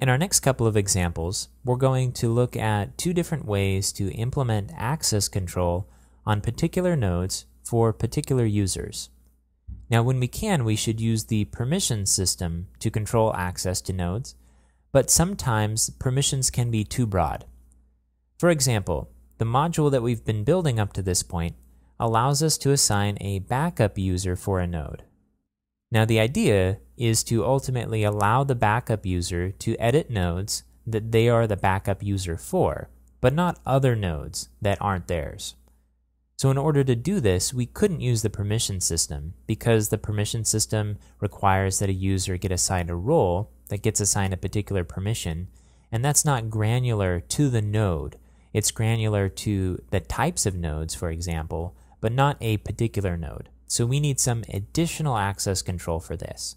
In our next couple of examples, we're going to look at two different ways to implement access control on particular nodes for particular users. Now, when we can, we should use the permission system to control access to nodes, but sometimes permissions can be too broad. For example, the module that we've been building up to this point allows us to assign a backup user for a node. Now, the idea is to ultimately allow the backup user to edit nodes that they are the backup user for, but not other nodes that aren't theirs. So in order to do this, we couldn't use the permission system because the permission system requires that a user get assigned a role that gets assigned a particular permission, and that's not granular to the node. It's granular to the types of nodes, for example, but not a particular node. So we need some additional access control for this.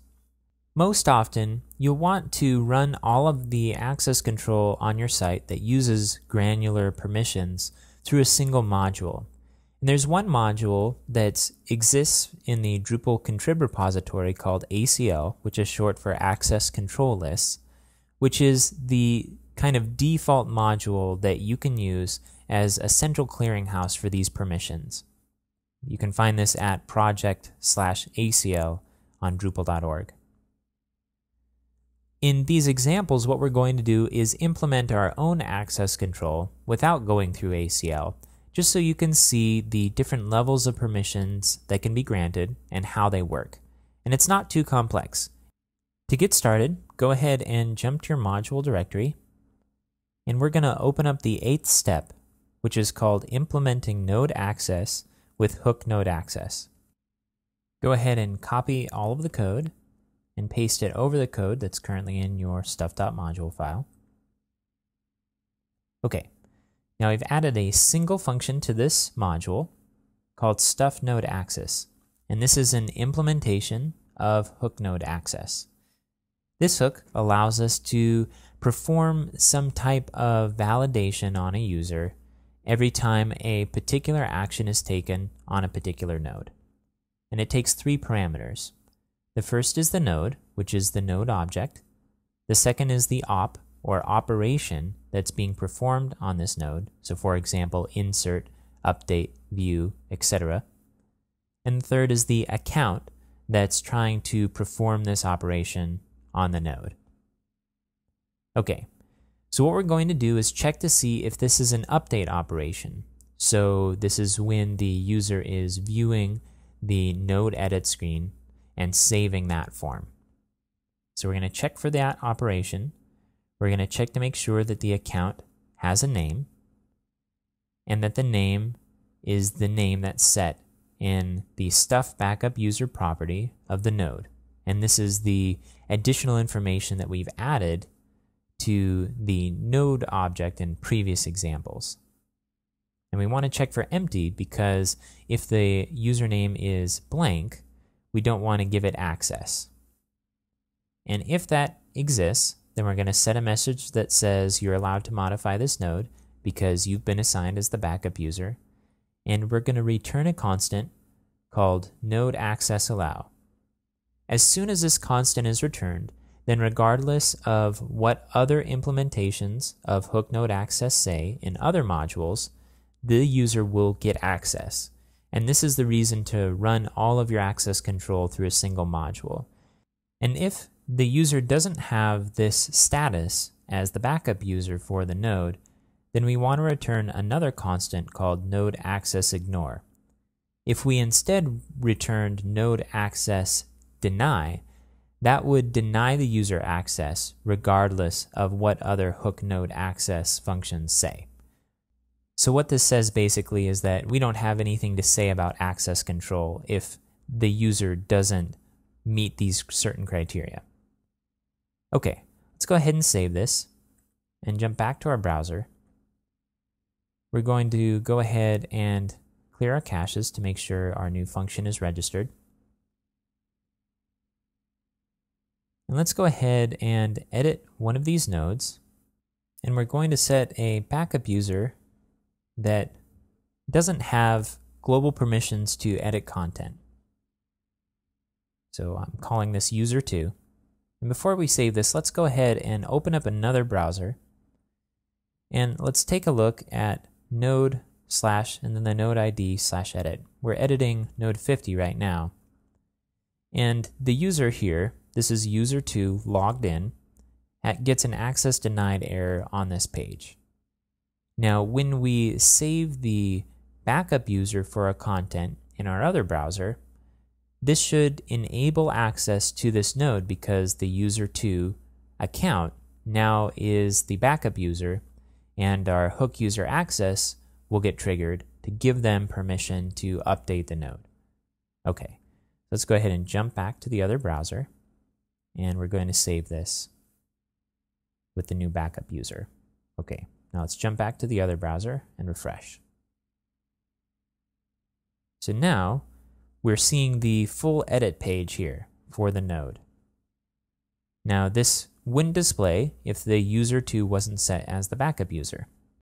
Most often, you'll want to run all of the access control on your site that uses granular permissions through a single module. And there's one module that exists in the Drupal contrib repository called ACL, which is short for Access Control Lists, which is the kind of default module that you can use as a central clearinghouse for these permissions. You can find this at project/ACL on Drupal.org. In these examples, what we're going to do is implement our own access control without going through ACL, just so you can see the different levels of permissions that can be granted and how they work. And it's not too complex. To get started, go ahead and jump to your module directory, and we're going to open up the 8th step, which is called Implementing Node Access with Hook Node Access. Go ahead and copy all of the code and paste it over the code that's currently in your stuff.module file. Okay, now we've added a single function to this module called Stuff Node Access, and this is an implementation of Hook Node Access. This hook allows us to perform some type of validation on a user every time a particular action is taken on a particular node. And it takes 3 parameters. The first is the node, which is the node object. The second is the op, or operation, that's being performed on this node. So for example, insert, update, view, etc. And the third is the account that's trying to perform this operation on the node. Okay, so what we're going to do is check to see if this is an update operation. So this is when the user is viewing the node edit screen and saving that form. So we're going to check for that operation. We're going to check to make sure that the account has a name and that the name is the name that's set in the stuff backup user property of the node. And this is the additional information that we've added to the node object in previous examples. And we want to check for empty because if the username is blank, we don't want to give it access. And if that exists, then we're going to set a message that says you're allowed to modify this node because you've been assigned as the backup user. And we're going to return a constant called node access allow. As soon as this constant is returned, then regardless of what other implementations of Hook Node Access say in other modules, the user will get access. And this is the reason to run all of your access control through a single module. And if the user doesn't have this status as the backup user for the node, then we want to return another constant called node access ignore. If we instead returned node access deny, that would deny the user access regardless of what other Hook Node Access functions say. So what this says basically is that we don't have anything to say about access control if the user doesn't meet these certain criteria. Okay, let's go ahead and save this and jump back to our browser. We're going to go ahead and clear our caches to make sure our new function is registered. And let's go ahead and edit one of these nodes. And we're going to set a backup user that doesn't have global permissions to edit content. So I'm calling this user2. And before we save this, let's go ahead and open up another browser. And let's take a look at node / and then the node ID /edit. We're editing node 50 right now. And the user here, this is user2 logged in, gets an access denied error on this page. Now, when we save the backup user for our content in our other browser, this should enable access to this node because the user2 account now is the backup user, and our hook user access will get triggered to give them permission to update the node. Okay, let's go ahead and jump back to the other browser, and we're going to save this with the new backup user. Okay, now let's jump back to the other browser and refresh. So now we're seeing the full edit page here for the node. Now this wouldn't display if the user2 wasn't set as the backup user.